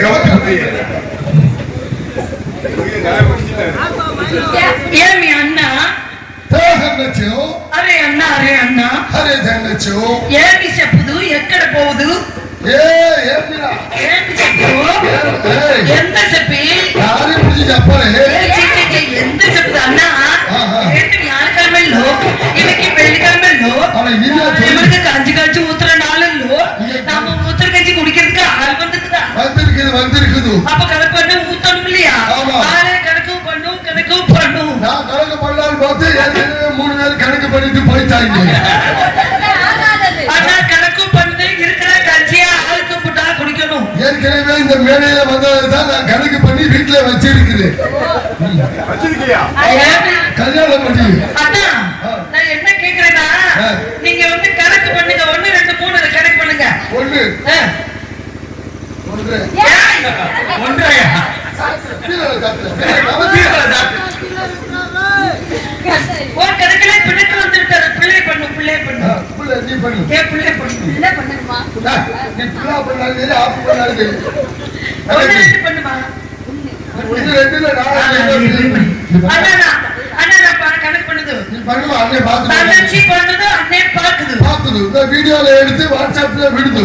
கவுத்து ఏమి అన్నా అరే అన్నా అరే అన్నా అరే జనచ్చు ఏమి చెప్పుదు ఎక్కడ పోదు ఏమి చెప్పు ఎంత చెప్పి చెప్పలే ఎంత చెప్పుదు అన్నా ఏంటి ஞானக்கிழமைలో இன்னைக்கு வெள்ளிக்கிழமைలో இவனுக்கு கஞ்சி கஞ்சி ஊத்துற நாளுங்களோ நாம ஊத்துற கஞ்சி குடிக்கிறதுக்கு ஆள் வந்துக்குதா வந்திருக்குது அப்ப கணக்கு பண்ண ஊத்தணும் இல்லையா ஆளே கணக்கும் பண்ணும் நான் கணக்கு பண்ணாலும் பார்த்து 3 பேர் கணக்கு பண்ணிட்டு போயிட்டாங்க ஆனா கணக்கு பண்ணு இருக்கிற கஞ்சியா ஆளுக்கு போட்டா குடிக்கணும் ஏற்கனவே இந்த மேடையில வந்ததுதான் நான் கணக்கு பண்ணி வீட்டுல வச்சிருக்கிறேன் கல்யாணம் பண்ணி அதான் நான் என்ன கேக்குறேன்னா நீங்க வந்து கணக்கு பண்ணுங்க 1 2 3 கணக்கு பண்ணுங்க ஒரு கணக்கில பிடித்து வந்துட்டாரு பிள்ளை பண்ணு நீ பண்ணு ஏ பிள்ளை பண்ணுமா நீ பிள்ளை பண்ணாலே ஆப் பண்ணாலே பண்ணுமா கணக்கு பண்ணுது நீ பண்ணுவா அண்ணே பாத்து தங்கச்சி பண்ணுது அண்ணே பாக்குது இந்த வீடியோல எடுத்து வாட்ஸ்அப்ல விடுது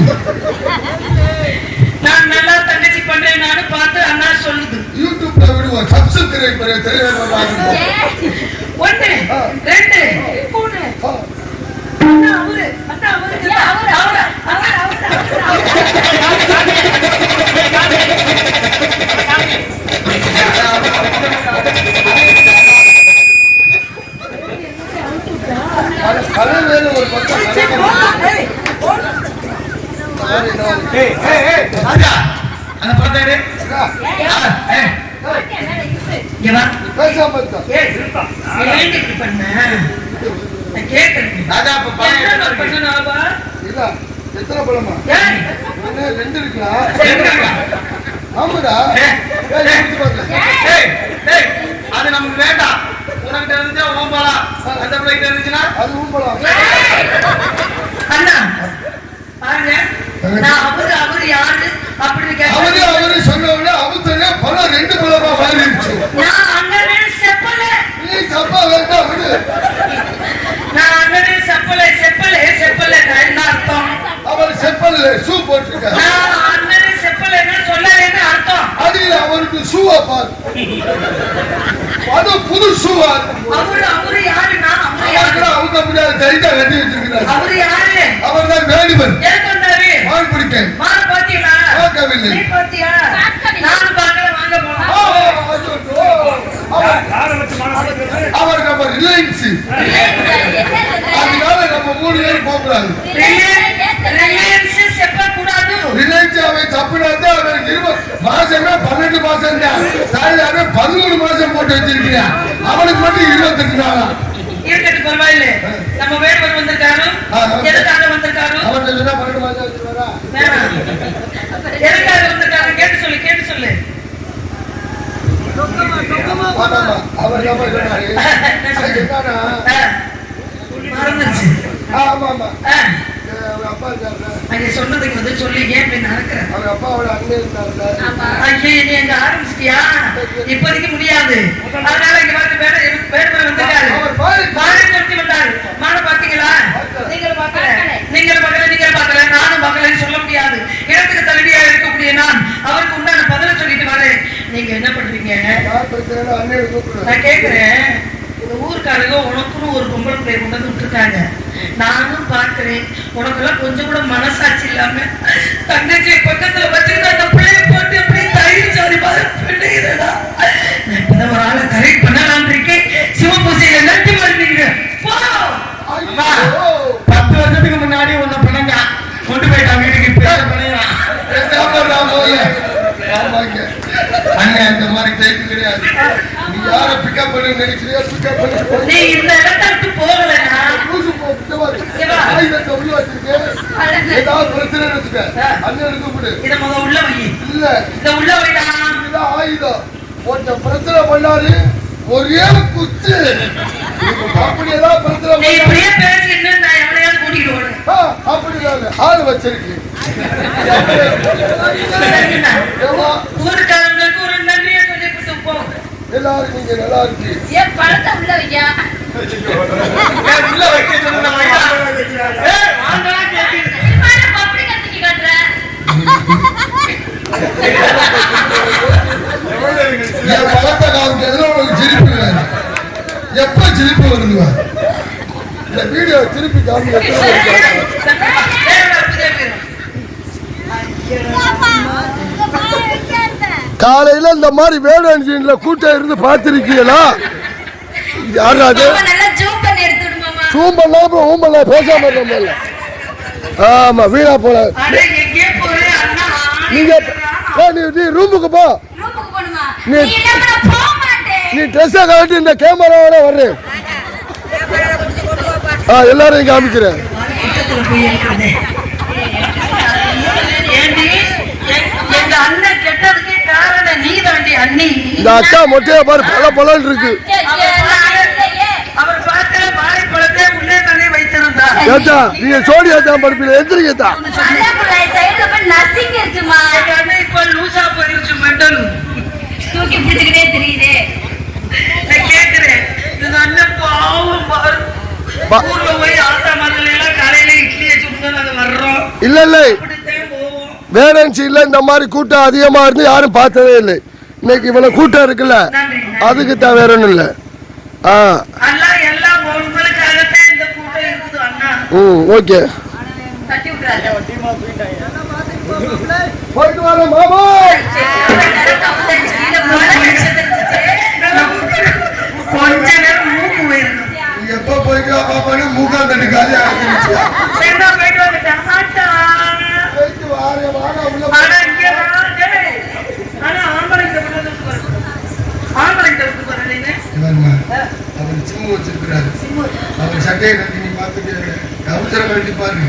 நான் நல்லா தங்கச்சி பண்றேன் நானு பார்த்து அண்ணா சொல்லுது யூடியூப்ல விடுவோம் சப்ஸ்கிரைப் பண்ணி தெரியாம 1 2 3 அண்ணா அவரு ஒரு பக்கம் அந்த படத்தை எத்தனை பழமா 2 இருக்கலாம் ஆமாடா அது நமக்கு வேண்டாம் உனக்கு தெரிஞ்சா ஓம்பலாம் அந்த பிள்ளைக்கு தெரிஞ்சுன்னா அது ஊம்பலாம் அண்ணா பாருங்க நான் அவரு யாரு அப்படின்னு அவரு சொன்னவங்க அவத்தனே பழம் 2 பழமா மாறிடுச்சு நான் அண்ணனே செப்பல நீ தப்பா வேண்டாம் விடு நான் அண்ணனே செப்பல என்ன அர்த்தம் அவர் செப்பல் ஷூ போட்டிருக்காரு நான் அண்ணனே செப்பலன்னு சொல்லலன்னு அர்த்தம் அடியில அவருக்கு ஷூவா பாரு அது புது ஷூவா அவரு யாருன்னா அவங்க முன்னாடி தைத்தா கட்டி வச்சிருக்கிறார் அவரு யாரு அவர் தான் வேடுவர் எதுக்கு வந்தாரு மான் பிடிக்க மான் பாத்தீங்களா பார்க்கவில்லை நீ பாத்தியா நானும் பார்க்கல வாங்க போலாம் அவர் நம்ம ரிலையன்ஸ் அதனால நம்ம 3 பேர் போகக்கூடாது ரிலையன்ஸ் செப்பக்கூடாது ரிலையன்ஸ் அவன் தப்புனாதான் அவனுக்கு 20 மாசமே 12 மாசம் தான் சாயலாமே 13 மாசம் போட்டு வச்சிருக்கிறான் அவனுக்கு மட்டும் 28 நாளா இருக்கட்டு பரவாயில்லை நம்ம வேடுவர் வந்திருக்காரு எதுக்காக வந்திருக்காரு அவன் சொன்னா 12 மாசம் வச்சிருவாரா எதுக்காக வந்திருக்காரு கேட்டு சொல்லு அவர் நம்ம சொன்னாரு மறந்துச்சு ஆமா அப்பா அங்க சொன்னதுக்கு வந்து சொல்லி ஏன் நடக்கிறேன் அவங்க அப்பாவோட அண்ணன் இருந்தாருல ஐயே நீ எங்க ஆரம்பிச்சிட்டியா இப்போதைக்கு முடியாது அதனால இங்க வந்து வேடுவர் வந்திருக்காரு மாலை கொடுத்து வந்தாரு மாலை பாத்தீங்களா நீங்கள் பார்க்கல நானும் பார்க்கலன்னு சொல்ல முடியாது இடத்துக்கு தலைவியா இருக்கக்கூடிய நான் அவருக்கு உண்டான பதில சொல்லிட்டு வரேன் நீங்க என்ன பண்றீங்க நான் கேக்குறேன் இந்த ஊருக்காரங்க உனக்குன்னு ஒரு பொம்பளை பிள்ளைய கொண்டு வந்து விட்டுருக்காங்க நானும் பார்க்கிறேன் உனக்கெல்லாம் கொஞ்சம் கூட மனசாட்சி இல்லாம தங்கச்சியை பக்கத்துல வச்சுக்கிட்டு அந்த பிள்ளைய போட்டு எப்படி தயிர் சாதி பண்ணுகிறடா நான் இப்பதான் ஒரு ஆளை கரெக்ட் பண்ணலான் இருக்கேன் சிவபூசையில நட்டி மாறினீங்க 10 வருஷத்துக்கு முன்னாடி உன்னை பிணைங்க கொண்டு போயிட்டான் வீட்டுக்கு பிணையலாம் அண்ணன் அந்த மாதிரி டைப் கிடையாது நீ யார பிக்கப் பண்ண நினைக்கிறியா பிக்கப் பண்ணி நீ இந்த இடத்துக்கு போகலனா லூசு போட்டு ஆயுதத்தை உள்ள வச்சிருக்கேன் ஏதாவது பிரச்சனை வச்சுக்க அண்ணனுக்கு கொடு இத முத உள்ள வை இல்ல இத உள்ள வைடா இதுதான் ஆயுதம் ஒருத்த பிரச்சனை பண்ணாரு ஒரே குத்து அப்படி ஏதாவது பிரச்சனை நீ இப்படியே பேசிட்டு நான் எவனையாவது கூட்டிட்டு ஓடுறேன் அப்படி ஆள் வச்சிருக்கு சரிண்ணா. ஏம்மா, ஊருக்காரங்களுக்கு ஒரு நன்றியை சொல்லிவிட்டு போ. எல்லாரும் நீங்க நல்லா இருக்கு. ஏன் பழத்தை உள்ள வையா? ஏன் உள்ள வைக்க சொன்ன வையா? ஏய், வாங்கடா கேக்குது. இவன் அப்படி கத்திக்கி காட்டுற? என் பழத்தை காமிக்கிறதுல உங்களுக்கு சிரிப்பு வேறு. எப்ப சிரிப்பு வருதுவா? இந்த வீடியோ திருப்பி காமிக்க காலையில இந்த மாதிரி வேடன்சீன்ல கூட்டம் இருந்து பார்த்திருக்கீங்களா? யாராவது மாமா நல்லா ஜூம் பண்ணி எடுத்து விடு மாமா. சூம் பண்ணா அப்புறம் ஊம் பண்ணா பேசாம இருந்தோம்ல. ஆமா வீணா போல. அட எங்கே போறே அண்ணா? நீங்க நீ ரூமுக்கு போ. ரூமுக்கு போணுமா? நீ- நீ என்ன பண்ண போக மாட்டேன். நீ ட்ரெஸ்ஸை கழட்டி இந்த கேமராவோட வர்றேன். எல்லாரையும் காமிக்கிறேன். பக்கத்துல போய் இருக்கிறதே. ஏண்டி? எங்க அண்ணன் கெட்டதுக்கு காரணம் நீ தாண்டி அண்ணி. இந்த அக்கா மொட்டையை பாரு பல பலன்னு இருக்கு. அவர் பார்த்த வாழைப்பழத்தை உள்ளே தானே வைத்திருந்தார். ஏத்தா நீங்க சோடியா தான் படுப்பீங்க. எந்திரிக்கத்தா நசிங்கிருச்சுமா. எங்க அண்ணன் இப்ப லூசா போயிருச்சு மெண்டல். தூக்கி பிடிச்சுக்கிட்டே தெரியுது. நான் கேக்குறேன் எங்க அண்ணன் பாவம் பாரு. ஊர்ல போய் ஆத்தா மரத்துல எல்லாம் காலையில இட்லியை சுட்டு நாங்க வர்றோம். இல்ல இல்ல அப்படித்தான் போவோம். வேடன்சில இந்த மாதிரி கூட்டம் அதிகமா இருந்து யாரும் பார்த்ததே இல்லை. இன்னைக்கு இவ்வளவு கூட்டம் இருக்குல்ல, நன்றி. அதுக்கு தான் வேற ஒண்ணும் இல்ல. அண்ணா எல்லாம் உங்களுக்காகத்தான் இந்த கூட்டம் இருக்குது அண்ணா. ஓகே தட்டி விட்டுறாரு. போயிட்டு வரேன் மாமா. கொஞ்ச நேரம் மூக்கு போயிருக்கும். எப்ப போய்க்கா பாப்பான்னு மூக்காந்தடி காலி ஆகிருச்சு. சரிடா, போயிட்டு வந்துட்டேன். ஆட்டா. போயிட்டு வாரேன் வாடா உள்ள. ஆனா இங்க வா, டேய். ஆனா ஆம்பளைங்க விடுறது பாரு. ஆம்பளைங்க விடுறது பாரு நீங்க. அவர் சிம்மு வச்சிருக்கிறாரு. அவர் சட்டையை கட்டி நீ பார்த்துட்டு அவசரம் கட்டி பாருங்க.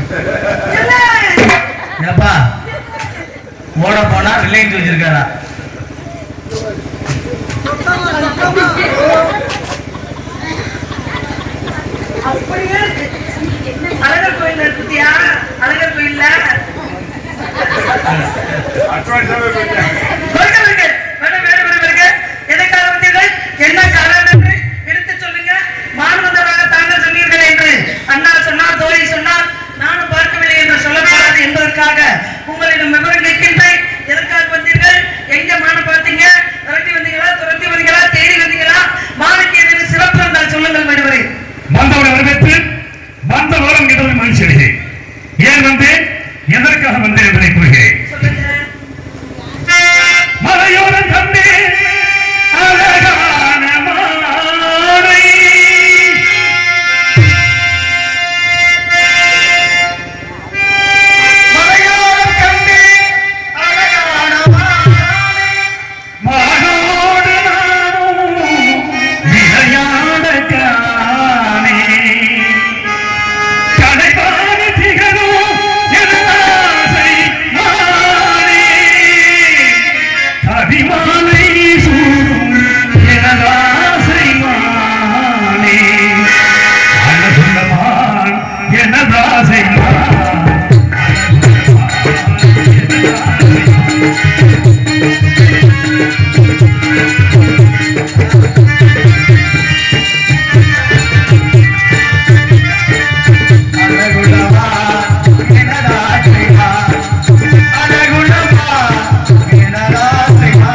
ஏப்பா ஓட போனா ரிலையன்ஸ் வச்சிருக்காரா? அப்படியே இருக்கு. அழகர் கோயில் இருக்குதியா? அழகர் கோயில்ல எதற்காக வந்தீர்கள்? என்ன காரணம் என்று எடுத்து சொல்லுங்க. மாணவர்களாக தாங்கள் சொன்னீர்கள் என்று அண்ணா சொன்னார், தோழி சொன்னார், நானும் பார்க்கவில்லை என்று சொல்லக்கூடாது என்பதற்காக உங்களிடம் விவரம் கேட்கின்றேன். எதற்காக வந்தீர்கள்? எங்க மான பார்த்தீங்க? துரத்தி வந்தீங்களா, தேடி வந்தீங்களா? மானுக்கு ஏதேனும் சிறப்பு இருந்தால் சொல்லுங்கள் மறுவரை. வந்தவரை வரவேற்று வந்த வரம் என்பதை மகிழ்ச்சி. ஏன் வந்தேன், எதற்காக வந்தேன் என்பதை கூறுகிறேன். சொல்லுங்க. மலையோரம் கண்டேன் அழகான மானை. மலையோரம் கண்டே அழகான மானோடு நானும் விளையாட காணே. கடைபான திகழும் எனது ஆசை மானே. கவிமாலை சூடும் எனது ஆசை மானே. அழகுள்ளமான் எனது ஆசை மான். அழகுள்ளவா எனதாசைவா, அழகுள்ளவா எனதாசைவா.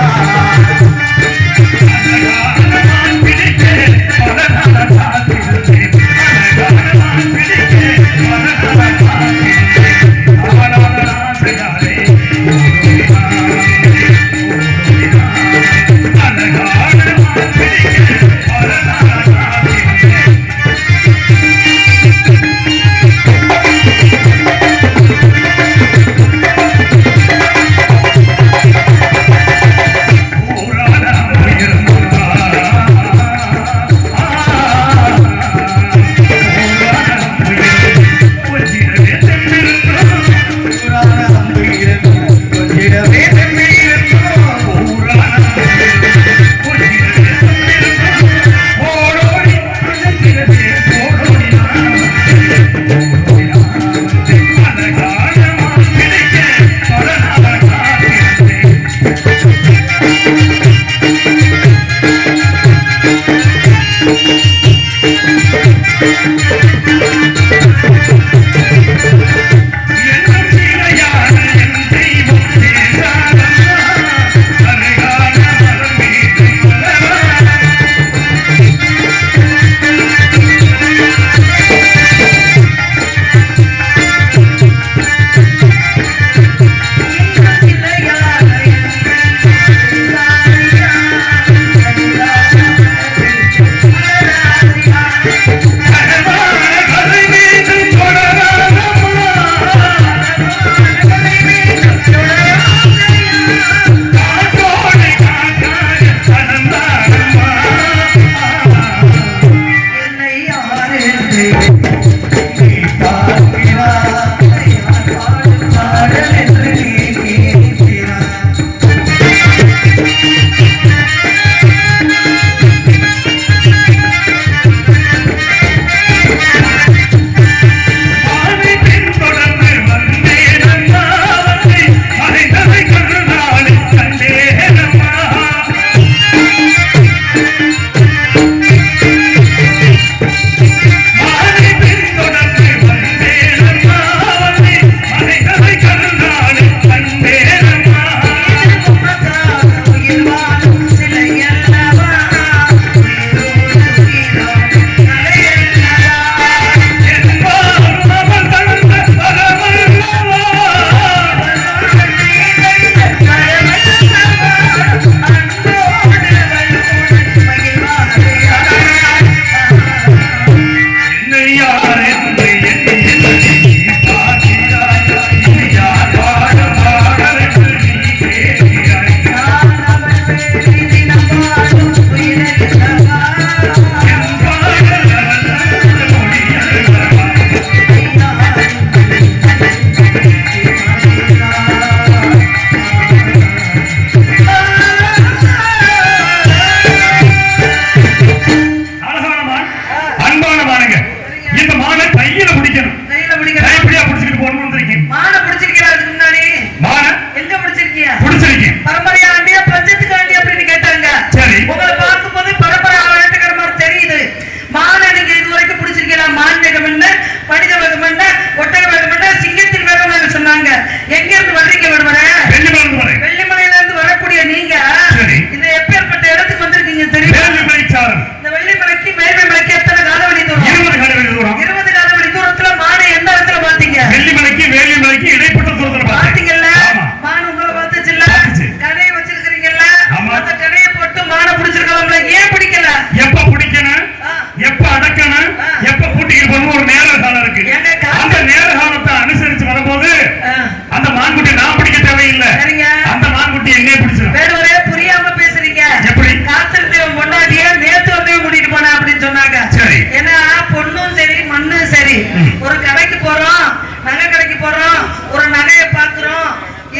ஒரு கடைக்கு போறோம், நகை கடைக்கு போறோம், ஒரு நகையை பார்க்கிறோம்,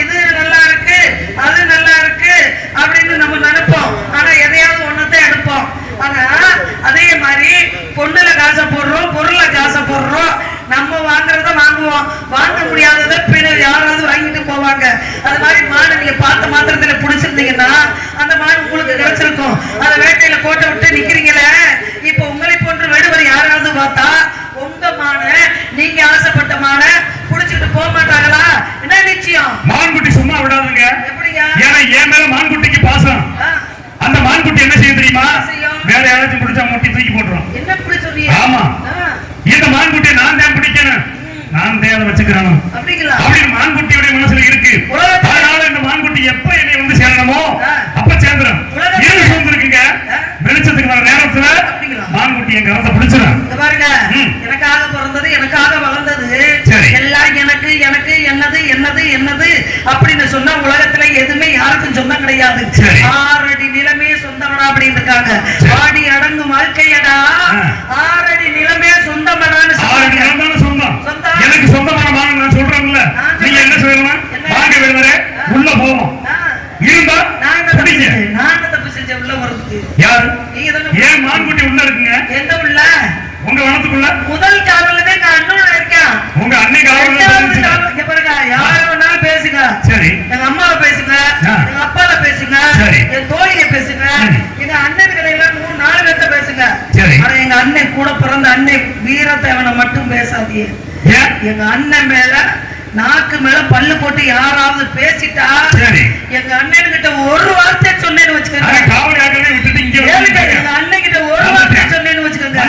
இது நல்லா இருக்கு அது நல்லா இருக்கு அப்படின்னு நம்ம நினைப்போம். ஆனா எதையாவது ஒன்னதான் எடுப்போம். ஆனா அதே மாதிரி பொண்ணுல காசை போடுறோம், பொருள்ல காசை போடுறோம். நம்ம வாங்குறத வாங்குவோம், வாங்க முடியாததை பின்னர் யாராவது வாங்கிட்டு போவாங்க. அது மாதிரி மாடு நீங்க பார்த்த மாத்திரத்துல பிடிச்சிருந்தீங்கன்னா அந்த மாடு உங்களுக்கு கிடைச்சிருக்கும். அந்த வேட்டையில கோட்டை விட்டு நிக்கிறீங்களே, இப்ப உங்களை போன்ற வேடுவர் யாராவது பார்த்தா உங்க மான நீங்க ஆசைப்பட்ட மான புடிச்சிட்டு போக மாட்டாங்களா? என்ன நிச்சயம்? மான்குட்டி சும்மா விடாதுங்க. எப்படியா? ஏன்னா என் மேல மான்குட்டிக்கு பாசம். அந்த மான்குட்டி என்ன செய்யும் தெரியுமா? வேற யாராச்சும் பிடிச்சா முட்டி தூக்கி போட்டுரும். என்ன இப்படி சொல்றீங்க? ஆமா, இந்த மான்குட்டியை நான் தான் பிடிக்கணும், நான் தான் அதை வச்சுக்கிறேன் அப்படிங்களா? அப்படின்னு மான்குட்டியுடைய மனசுல இருக்கு. அதனால இந்த மான்குட்டி எப்ப என்னை வந்து சேரணுமோ அப்ப சேர்ந்துடும். இருள் சூழ்ந்திருக்குங்க, வெளிச்சத்துக்கு வர நேரத்துல மான்குட்டி என் கரத்தை பிடிச்சிடும். பாருங்க, எனக்காக பிறந்தது, எனக்காக வளர்ந்தது, எல்லாம் எனக்கு எனக்கு என்னது என்னது என்னது அப்படின்னு சொன்னா உலகத்துல எதுவுமே யாருக்கும் சொந்தம் கிடையாது. 6 அடி நிலமே சொந்தமடா அப்படின்னு இருக்காங்க. ஆடி அடங்கும் வாழ்க்கையடா, 6 அடி நிலமே சொந்தமடான்னு சொந்தம். எனக்கு சொந்தமான மான நான் சொல்றேன்ல, நீங்க என்ன சொல்லணும்? வாங்க வேணுமரே உள்ள போவோம் இருந்தா நான் தப்பு செஞ்ச உள்ள வரதுக்கு யாரு? ஏன் மான்குட்டி உள்ள இருக்குங்க? எந்த உள்ள? உங்க வனத்துக்குள்ள முதல் காவலவே நான் அண்ணன் இருக்கேன். உங்க அன்னை காவல் பாருங்க, யார வேணாலும் பேசுங்க. சரி, எங்க அம்மாவை பேசுங்க, எங்க அப்பால பேசுங்க, என் தோழியை பேசுங்க, எங்க அண்ணன் கடையில 3-4 பேர்த்த பேசுங்க. ஆனா எங்க அண்ணன் கூட பிறந்த அண்ணன் வீரத்தேவனை மட்டும் பேசாதீங்க. எங்க அண்ணன் மேல நாக்கு மேல பல்லு போட்டு யாராவது பேசிட்டா எங்க அண்ணன் கிட்ட ஒரு வார்த்தை சொன்னேன்னு வச்சுக்கோங்க. எங்க அண்ணன் கிட்ட ஒரு வார்த்தை சொன்னேன்னு வச்சுக்கோங்க,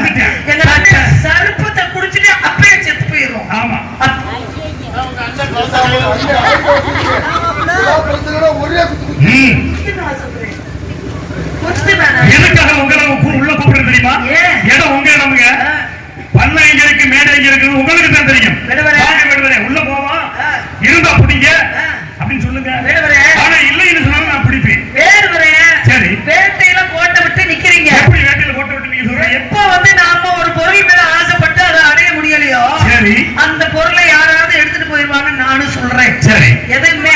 எங்க அண்ணன் சருப்பத்தை குடிச்சுட்டு அப்படியே செத்து போயிடும். ஆமா, எதுக்காக உங்களை உள்ள கூப்பிடுறது தெரியுமா? இடம் உங்க இடமுங்க, பண்ண எங்க இருக்கு, மேடை எங்க இருக்கு உங்களுக்கு தான் தெரியும். உள்ள போவா இருந்தா பிடிங்க அப்படின்னு சொல்லுங்க. ஆனா இல்லைன்னு சொன்னாலும் நான் பிடிப்பேன். சரி, வேட்டையில கோட்டை விட்டு நிக்கிறீங்க. எப்படி வேட்டையில கோட்டை விட்டு நீங்க சொல்றீங்க? எப்ப வந்து நாம ஒரு பொருள் மேல ஆசைப்பட்டு அதை அடைய முடியலையோ, சரி, அந்த பொருளை யாராவது எடுத்துட்டு போயிருவாங்க நானும் சொல்றேன். சரி, எதுவுமே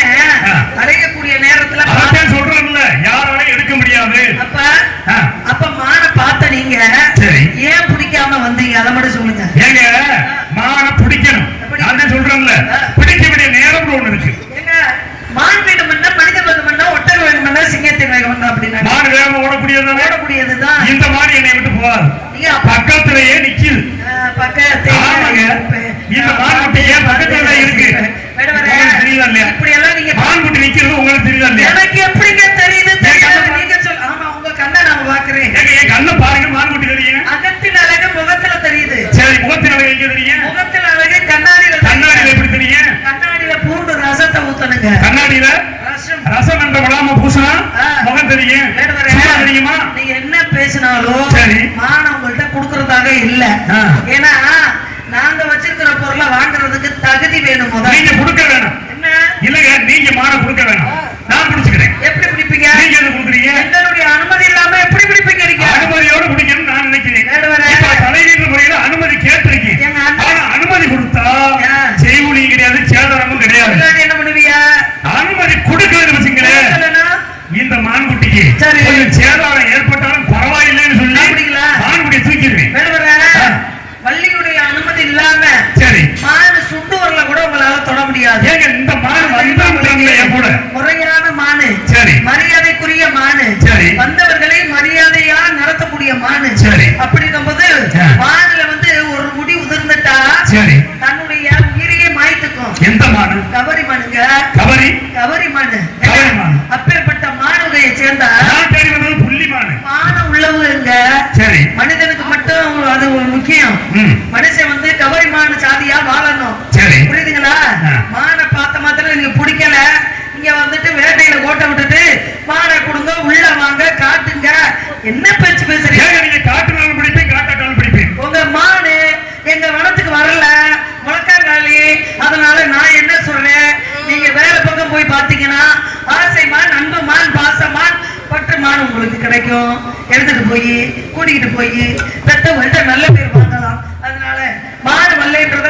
அடையக்கூடிய நேரத்துல அதான் சொல்றேன்ல, யாராலையும் எடுக்க முடியாது. அப்ப மான பார்த்த நீங்க ஏன் பிடிக்காம வந்தீங்க? அதை மட்டும் சொல்லுங்க. ஏங்க மான பிடிக்கணும், நான் சொல்றேன்ல, பிடிக்க வேண்டிய நேரம் ஒண்ணு இருக்கு. மான் வேணும்னா, மனித வேணும்னா, ஒட்டக வேணும்னா, சிங்கத்தின் வேணும்னா அப்படின்னா மான் வேகமா ஓடக்கூடியதுதான். இந்த மாடு என்னை விட்டு போகாது, பக்கத்திலேயே நிக்குது. இந்த மான்குட்டி ஏன் பக்கத்துல இருக்கு தெரியுதா இல்லையா? மான்குட்டி நிக்கிறது உங்களுக்கு தெரியுதா இல்லையா? எனக்கு எப்படிங்க தெரியுது? நீங்க சொல்ல. ஆமா, உங்க கண்ணை நான் பாக்குறேன். என் கண்ணை பாருங்க, மான்குட்டி தெரியுங்க. அகத்தின் அழகு முகத்துல தெரியுது. சரி, முகத்தின் அழகு எங்க தெரியும்? முகத்தின் அழகு கண்ணாடியில. கண்ணாடியில எப்படி தெரியும்? கண்ணாடியில பூண்டு ரசத்தை ஊத்தணுங்க. கண்ணாடியில ரசம் என்ற விடாம பூசினா முகம் தெரியும். தெரியுமா? நீங்க என்ன பேசினாலும் சரி, மான உங்கள்கிட்ட கொடுக்கறதாக இல்ல. ஏன்னா நாங்க வச்சிருக்கிற பொருளை வாங்குறதுக்கு தகுதி வேணும். நீங்க கொடுக்க வேணும். என்ன இல்லங்க, நீங்க மான கொடுக்க வேணும், நான் பிடிச்சுக்கிறேன். எப்படி பிடிப்பீங்க? நீங்க எது கொடுக்குறீங்க? எங்களுடைய அனுமதி இல்லாம எப்படி பிடிப்பீங்க? அனுமதியோட பிடிக்கணும்னு நான் நினைக்கிறேன். தலைவீட்டு முறையில அனுமதி கேட்டிருக்கீங்க. ஆனா அனுமதி கொடுத்தா செய்கூலியும் கிடையாது, சேதாரமும் கிடையாது. என்ன பண்ணுவீங்க? அனுமதி கொடுக்கறது வச்சுங்களேன், இந்த மான்குட்டிக்கு கொஞ்சம் சேதாரம் ஏற்பட்டாலும் பரவாயில்லைன்னு சொல்லி மான்குட்டியை தூக்கிடுவேன். பள்ளியுடைய அனுமதி இல்லாம சரி, மானு சுண்டு வரல கூட உங்களால தொட முடியாது. இந்த மான் கூட முறையான மானு, சரி, மரியாதைக்குரிய மானு, சரி, வந்தவர்களை மரியாதையா நடத்தக்கூடிய மானு. சரி, அப்படிங்கும் போது மானுல வந்து ஒரு முடி உதிர்ந்துட்டா சரி தன்னுடைய உயிரையே மாய்த்துக்கும். எந்த மானு? கவரி மானுங்க. கவரி மானு. அப்பேற்பட்ட மானுகையை சேர்ந்தா புள்ளி மானு. மான உள்ளவங்க. சரி, மனிதனுக்கு மட்டும் அது ஒரு முக்கியம். மனுஷன் வந்து கவரி மான சாதியா வாழணும். சரி, புரியுதுங்களா? மான பார்த்த மாத்திரம் நீங்க பிடிக்கல, இங்க வந்துட்டு வேட்டையில கோட்டை விட்டுட்டு மான கொடுங்க, உள்ள வாங்க, காட்டுங்க, என்ன பேச்சு பேசுறீங்க? நீங்க காட்டுனாலும் பிடிப்பேன், காட்டாட்டாலும் பிடிப்பேன். உங்க மானு எங்க வனத்துக்கு வரல, முழக்காங்காலி. அதனால நான் என்ன சொல்றேன், நீங்க வேற பக்கம் போய் பாத்தீங்கன்னா ஆசை மான், அன்பு மான், பாசமான், பற்று மான் உங்களுக்கு கிடைக்கும். எடுத்துட்டு போய் கூட்டிகிட்டு போய் பெத்தவங்கள்ட்ட நல்ல பேர் வாங்கலாம். அதனால மான் வல்லைன்றத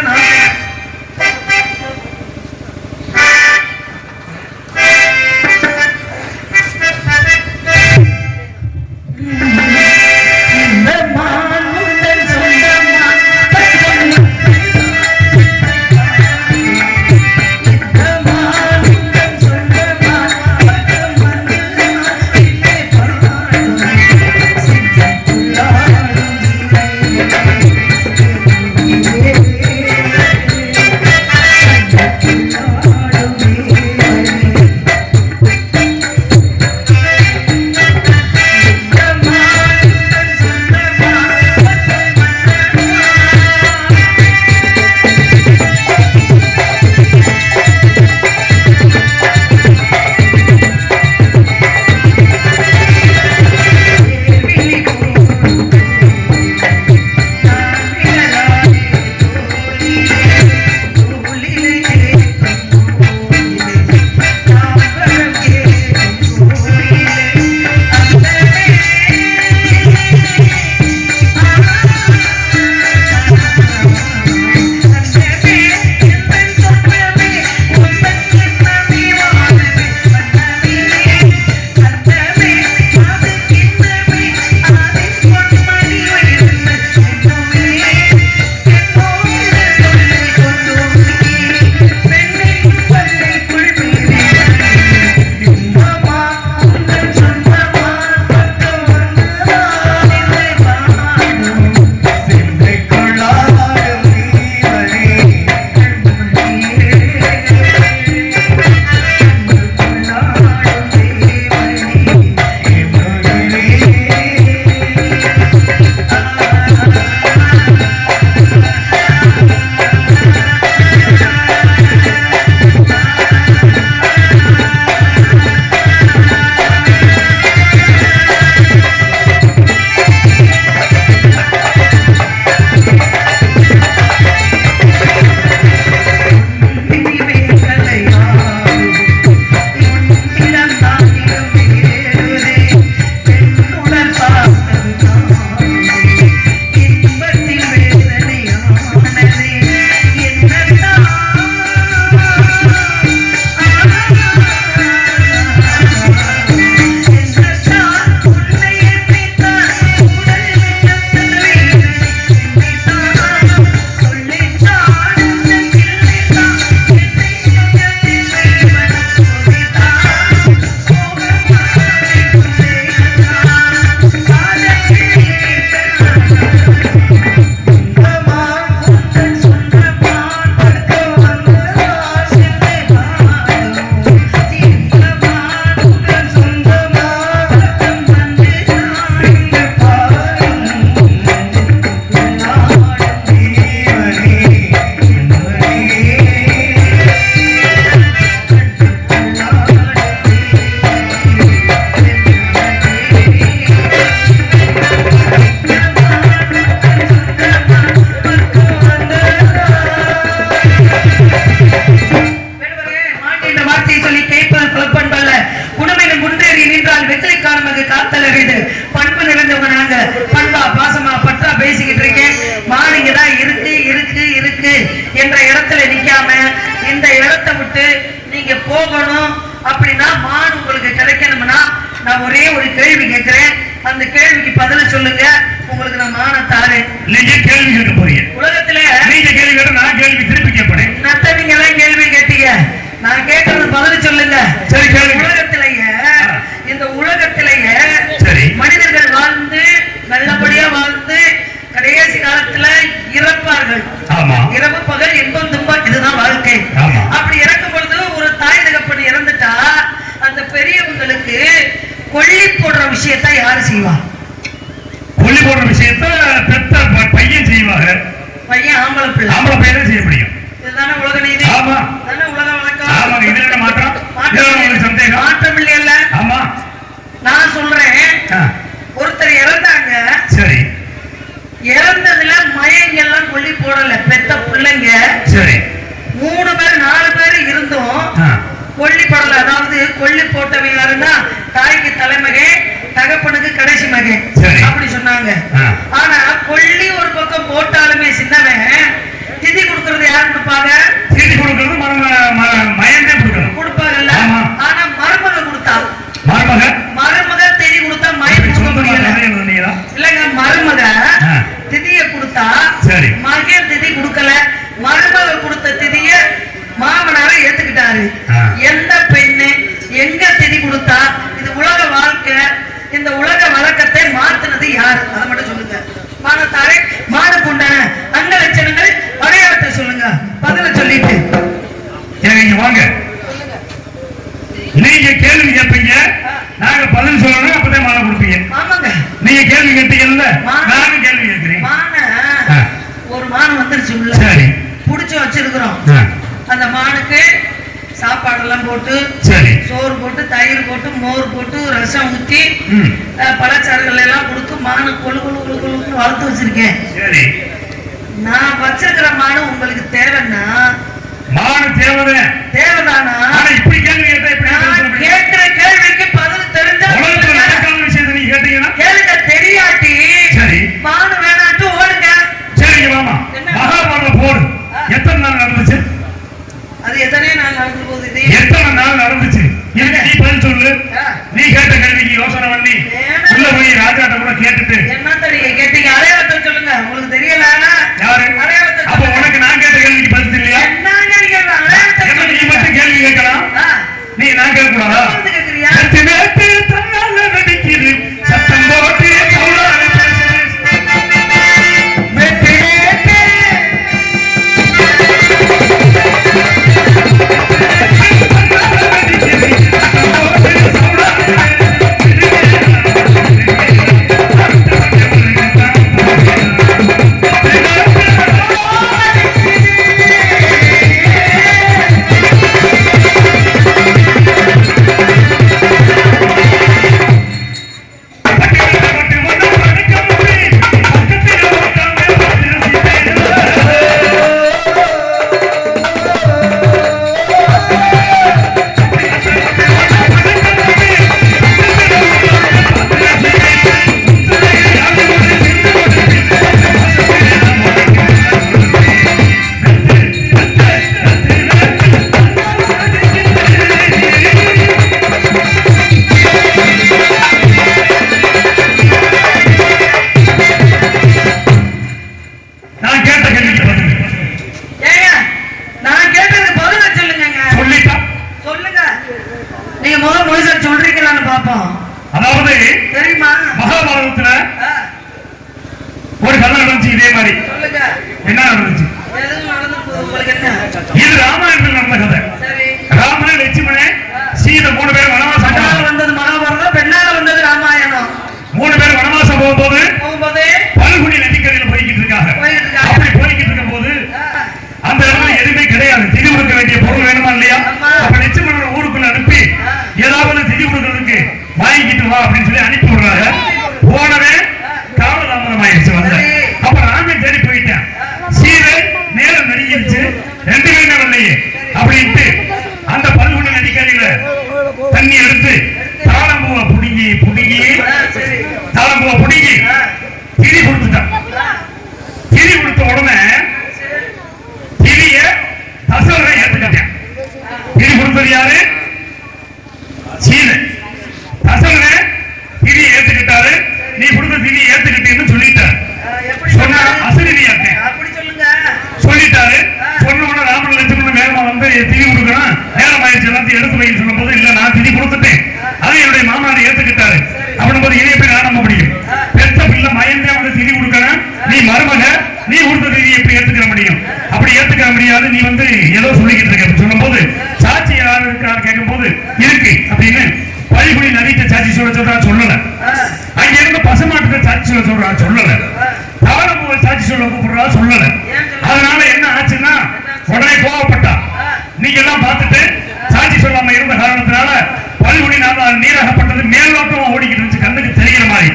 நான் ஒரே ஒரு கேள்வி கேட்கிறேன், அந்த கேள்விக்கு பதில சொல்லுங்க. உங்களுக்கு நான் மான தாரேன். நீங்க கேள்வி கேட்க போறீங்க. உலகத்துல நீங்க கேள்வி கேட்ட நான் கேள்வி திருப்பி கேட்பேன். நத்தவங்க எல்லாம் கேள்வி கேட்டீங்க, நான் கேட்கறது பதில் சொல்லுங்க. சரி கேளுங்க. உலகத்திலேயே இந்த உலகத்திலேயே சரி மனிதர்கள் வாழ்ந்து நல்லபடியா வாழ்ந்து கடைசி காலத்துல இறப்பார்கள். ஆமா. இரவு பகல் இன்பம் துன்பம் இதுதான் வாழ்க்கை. ஆமா. அப்படி இறக்கும் பொழுது ஒரு தாய் தகப்பன் இறந்துட்டா அந்த பெரியவங்களுக்கு கொல்லி போடுற விஷயத்தை யாரு செய்வா? கொல்லி போடுற விஷயத்த பெத்த பையன் செய்வாங்க. பையன் ஆம்பளை பிள்ளை. ஆம்பளை பையன் செய்ய முடியும். இதுதானே உலக நீதி. ஆமா. தானே உலக வழக்கம். ஆமா. இதுல என்ன மாற்றம்? உங்களுக்கு சந்தேகம்? மாற்றம் இல்லையல்ல. ஆமா. நான் சொல்றேன், ஒருத்தர் இறந்தாங்க. சரி. இறந்ததுல மயங்கெல்லாம் கொல்லி போடல, பெத்த பிள்ளைங்க. சரி. 3 பேர் 4 பேர் இருந்தும் கொல்லி போடல. அதாவது கொல்லி போட்டவங்க யாருன்னா தாய்க்கு தலைமகன், தகப்பனுக்கு கடைசி மகன் அப்படி சொன்னாங்க. ஆனா கொல்லி ஒரு பக்கம் போட்டாலுமே சின்னவன் திதி கொடுக்கறது யாரு கொடுப்பாங்க? திதி கொடுக்கறது மயந்தே கொடுப்பாங்கல்ல. ஆனா மருமக கொடுத்தா மருமக திதி கொடுத்தா மயம் கொடுக்க முடியல இல்லங்க. மருமக திதிய கொடுத்தா மகன் திதி கொடுக்கல. மருமக கொடுத்த திதிய மாமனார ஏத்துக்கிட்டாரு. எந்த பெண்ணு எங்க திதி கொடுத்தா? இது உலக வாழ்க்கை. இந்த உலக வழக்கத்தை மாத்துனது யாரு? அதை மட்டும் சொல்லுங்க. மானத்தாரே மானுக்கு உண்டான அங்க லட்சணங்கள் அடையாளத்தை சொல்லுங்க. பதில சொல்லிட்டு நீங்க வாங்க. நீங்க கேள்வி கேட்பீங்க, நாங்க பதில் சொல்லணும், அப்பதான் மாலை கொடுப்பீங்க. ஆமாங்க. நீங்க கேள்வி கேட்டீங்கல்ல, நானும் கேள்வி கேட்கிறேன். ஒரு மான் வந்துருச்சு உள்ள. சரி. புடிச்சு வச்சிருக்கிறோம். அந்த மானுக்கு சாப்பாடு எல்லாம் போட்டு, சரி, சோறு போட்டு, தயிர் போட்டு, மோர் போட்டு, ரசம் ஊத்தி, பழச்சாறுகள் எல்லாம் கொடுத்து மானு கொழு கொழு கொழு கொழுன்னு வளர்த்து வச்சிருக்கேன். சரி. நான் வச்சிருக்கிற மானு உங்களுக்கு தேவைன்னா மானு தேவைதானா? இப்படி கேள்வி கேட்கிற கேள்விக்கு பதில் தெரிஞ்சா விஷயத்தை நீங்க கேட்டீங்கன்னா கேளுங்க. தெரியாட்டி சரி மானு வேணாட்டு ஓடுங்க. சரிங்க மாமா. மகாபாரதம் போடு எத்தனை நாள் நடந்துச்சு? அது எத்தனை நாள் நடந்து போகுது? எத்தனை நாள் நடந்துச்சு? நீ பதில் சொல்லு. நீ கேட்ட கேள்விக்கு யோசனை பண்ணி உள்ள போய் ராஜாட்ட கூட கேட்டுட்டு என்னத்த நீங்க கேட்டீங்க? அடையாளத்தை சொல்லுங்க. உங்களுக்கு தெரியல யாரு? அப்ப உனக்கு நான் கேட்ட கேள்விக்கு பதில் தெரியலையா? நீ மட்டும் கேள்வி கேட்கலாம், நீ நான் கேட்க கூடாதா? தன்னால நடிக்குது சத்தம் போட்டு யாரு? சீன. தசரன் திதி கொடுக்கணும், நேரம் ஆயிடுச்சு எல்லாத்தையும் எடுத்து வைன்னு சொல்லும் போது இல்ல நான் திதி கொடுத்துட்டேன், அதை என்னுடைய மாமனார் ஏத்துக்கிட்டாரு அப்படின் போது இதை போய் நான் நம்ப முடியும்? பெத்த பிள்ளை மயந்தே வந்து திதி கொடுக்கணும், நீ மருமக, நீ கொடுத்த திதி எப்படி ஏத்துக்க முடியும்? அப்படி ஏத்துக்க முடியாது, நீ வந்து ஏதோ சொல்லிக்கிட்டு இருக்க சொல்லும் போது சாட்சி யாரு இருக்கான்னு கேட்கும் போது இருக்கு அப்படின்னு பழிகுடி நதிட்ட சாட்சி சொல்றா சொல்லல, அங்க இருந்து பசுமாட்டுக்கு சாட்சி சொல்றா சொல்லல, தாளம்பூ சாட்சி சொல்ல கூப்பிடுறா சொல்லல. அதனால என்ன ஆச்சுன்னா உடனே கோவப்பட்டா. நீங்க எல்லாம் பார்த்துட்டு சாட்சி சொல்லாம இருந்த காரணத்தினால பழிகுடி நீராகப்பட்டது மேல்நோக்கமா ஓடிக்கிட்டு இருந்துச்சு, கண்ணுக்கு தெரிகிற மாதிரி.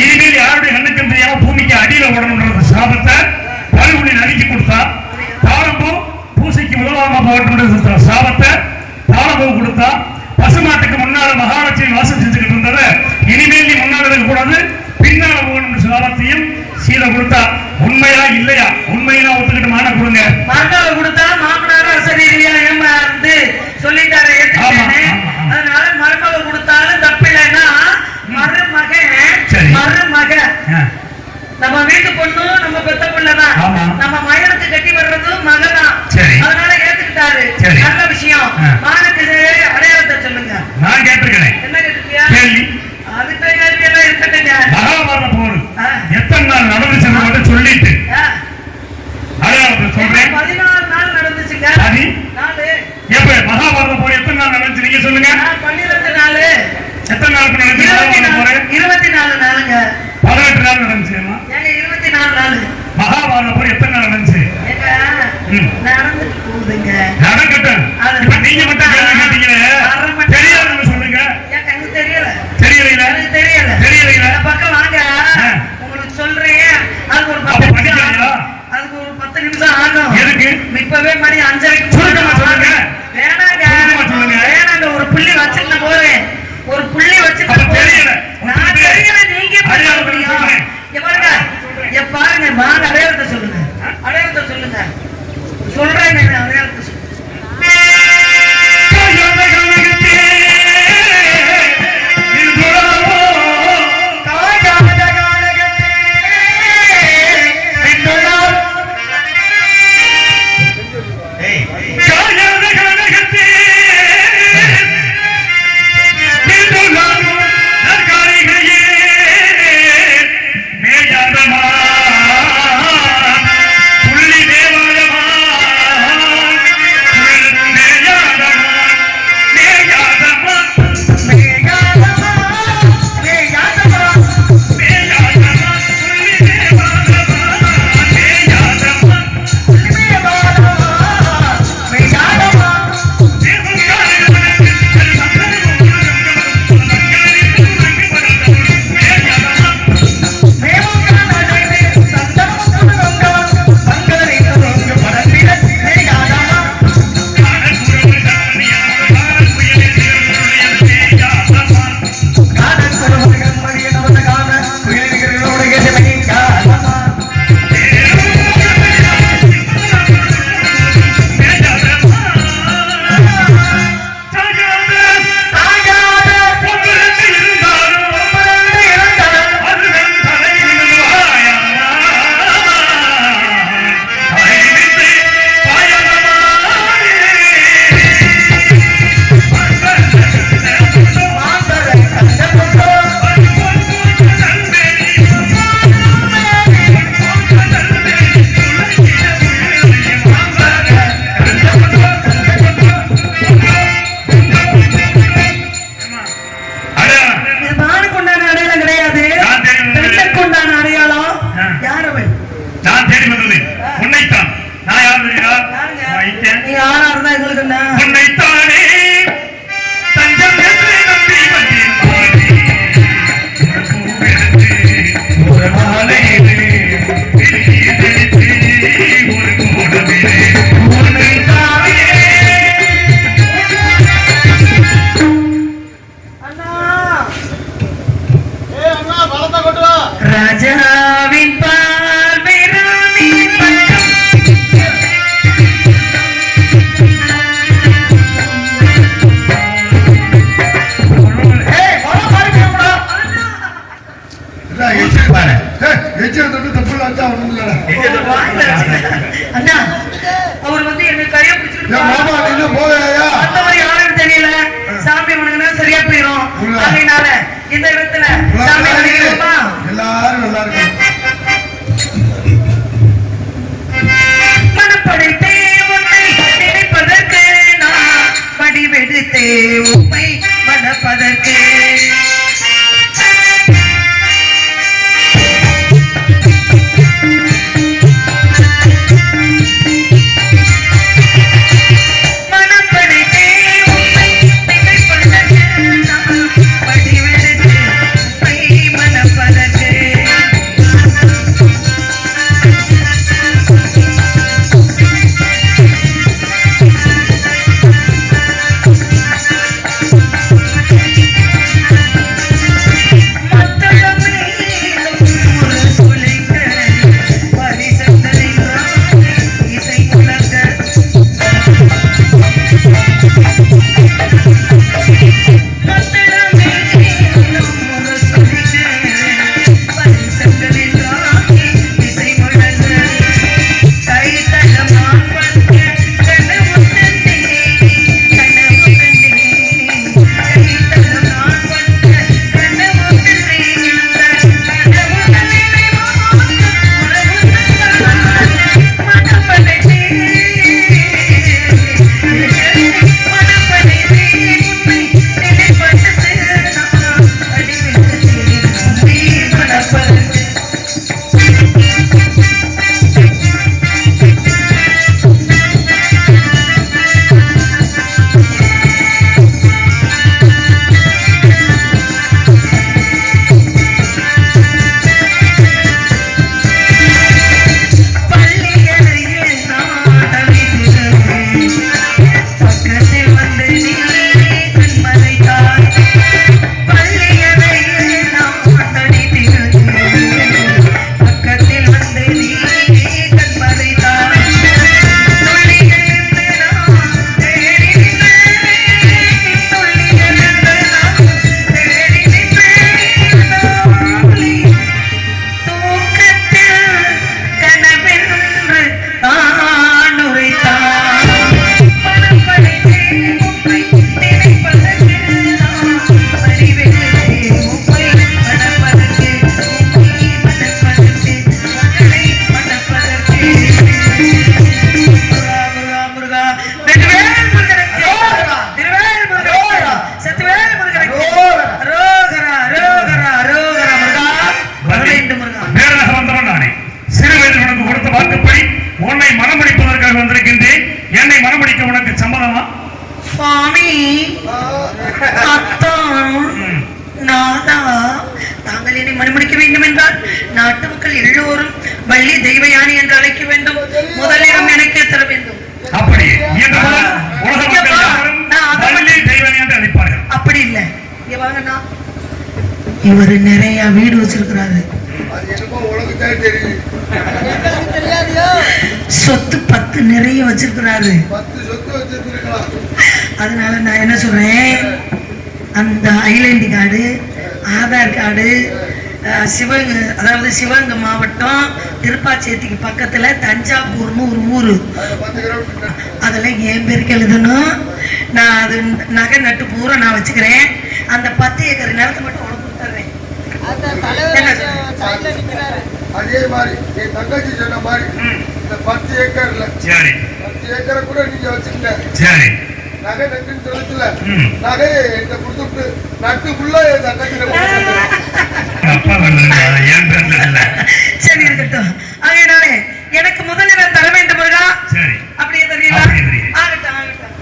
இனிமேல் யாருடைய கண்ணுக்கு தெரியாம பூமிக்கு அடியில ஓடணும்ன்ற சாபத்தை பழிகுடி நதிக்கு கொடுத்தா. தாளம்பூ பூசைக்கு உதவாம போகணும்ன்ற சாபத்தை தாளம்பூ கொடுத்தா. பசுமாட்டுக்கு முன்னால மகாலட்சுமி வாசம் செஞ்சுக்கிட்டு இருந்தத இனிமேல் நீ முன்னால இருக்க கூடாது, பின்னால போகணும் சாபத்தையும் சீதை கொடுத்தா. உண்மையா இல்லையா? உண்மையா ஒத்துக்கிட்டு மான கொடுங்க. மருமக கொடுத்தா மாமனார் அசரீரியா ஏமாந்து சொல்லிட்டாரு, ஏத்துக்கிட்டேனே. அதனால மருமக கொடுத்தாலும் தப்பில்லைன்னா மருமக நம்ம வீட்டு பொண்ணு நம்ம பெத்த பிள்ளைதான், நம்ம மகனுக்கு கட்டி வர்றதும் மகதான். அதனால ஏத்துக்கிட்டாரு, நல்ல விஷயம். மானுக்கு அடையாளத்தை சொல்லுங்க. நான் கேட்டிருக்கிறேன். என்ன கேட்டிருக்கியா? கேள்வி. அதுக்கு கேள்வி எல்லாம் இருக்கட்டுங்க. மகாபாரத போர் எத்தனை நாள் நடந்துச்சுன்னு மட்டும் சொல்லிட்டு அடையாளத்தை சொல்றேன். 14 நாள் நடந்துச்சுங்க. சரி, எப்ப மகாபாரத போர் எத்தனை நாள் நடந்துச்சு நீங்க சொல்லுங்க. 12 நாள். எத்தனை நாளுக்கு நடந்துச்சு? 24 நாளுங்க. 18 நாள் நடந்துச்சுமா? ஏங்க 24 நாள். மகாபாரத போர் எத்தனை நாள் நடந்துச்சு? நடந்துட்டு போகுதுங்க. நடக்கட்டும். இப்ப நீங்க மட்டும் கேள்வி கேட்டீங்களே, தெரியாதுன்னு சொல்லுங்க. எனக்கு தெரியல. தெரியல. எனக்கு தெரியல. தெரியல. பக்கம் வாங்க, உங்களுக்கு சொல்றேன். அதுக்கு ஒரு 10 நிமிஷம், அதுக்கு ஒரு 10 நிமிஷம் ஆகும். எதுக்கு? இப்பவே மணி 5:30 சுருக்கமா சொல்லுங்க. வேணாங்க, வேணாங்க. ஒரு புள்ளி வச்சுட்டு போறேன், ஒரு புள்ளி வச்சுட்டு தெரியல. நான் தெரியல, நீங்க பாருங்க. வாங்க, அடையாளத்தை சொல்லுங்க. அடையாளத்தை சொல்லுங்க. சொல்றேன், அடையாளத்தை சொல்லுங்க. ராஜாவின் பார்வை ராணியின் பக்கம். அண்ணா அவர் வந்து என்ன கையை பிடிச்சிட்டு என் மாமா நின்று போதையா அந்த மாதிரி யாருன்னு தெரியல. சாமி வணங்கினா சரியா போயிடும். அதனால இந்த இடத்துல சாமி வணங்கிடுமா? எல்லாரும் நல்லா இருக்கும். மனப்படைத்தே உன்னை நினைப்பதற்கு நான் வடிவெடுத்தே உண்மை மனப்பதற்கு நாட்டு மக்கள் எல்லோரும் வள்ளி தெய்வயானி என்று அழைக்க வேண்டும். முதலிடம் எனக்கே தர வேண்டும். அப்படி இல்லை, இவரு நிறைய வீடு வச்சிருக்கிறாரு, சொத்து 10 நிறைய வச்சிருக்கிறாரு. அதனால நான் என்ன சொல்றேன், அந்த identity card, Aadhaar card, Sivaganga, அதாவது சிவகங்கை மாவட்டம் திருப்பாச்சேத்திக்கு பக்கத்துல தஞ்சாவூர்னு ஒரு ஊரு, அதெல்லாம் என் பேருக்கு எழுதணும். நான் அது நகை நட்டு பூரா நான் வச்சுக்கிறேன். அந்த 10 ஏக்கர் நிலத்தை மட்டும் உனக்கு கொடுத்துறேன். அதே மாதிரி என் தங்கச்சி சொன்ன மாதிரி இந்த 10 ஏக்கர்ல 10 ஏக்கரை கூட நீங்க வச்சுக்கல. நகை நட்டுன்னு சொல்லல, நகையை என்கிட்ட கொடுத்துட்டு நட்டுக்குள்ள என் தங்கச்சியில சரி இருக்கட்டும். அதனால எனக்கு முதலிடம் தர வேண்டும் முருகா. அப்படியே தெரியல. ஆகட்டும் ஆகட்டும்.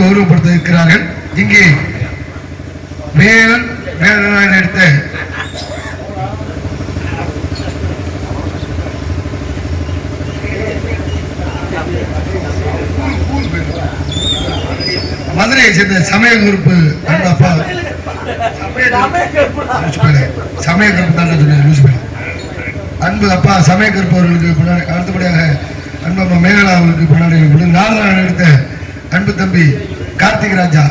கௌரவப்படுத்த இருக்கிறார்கள். இங்கே வேலன் எடுத்த மதுரையை சேர்ந்த சமய குரூப்பு அப்பா சமய கருப்பு தான் சொன்னேன். அன்பு அப்பா சமய கருப்பு அவர்களுக்கு பின்னாடி அடுத்தபடியாக அன்பு அம்மா மேகலா அவர்களுக்கு பின்னாடி நாலு எடுத்த அன்பு தம்பி கார்த்திக் ராஜா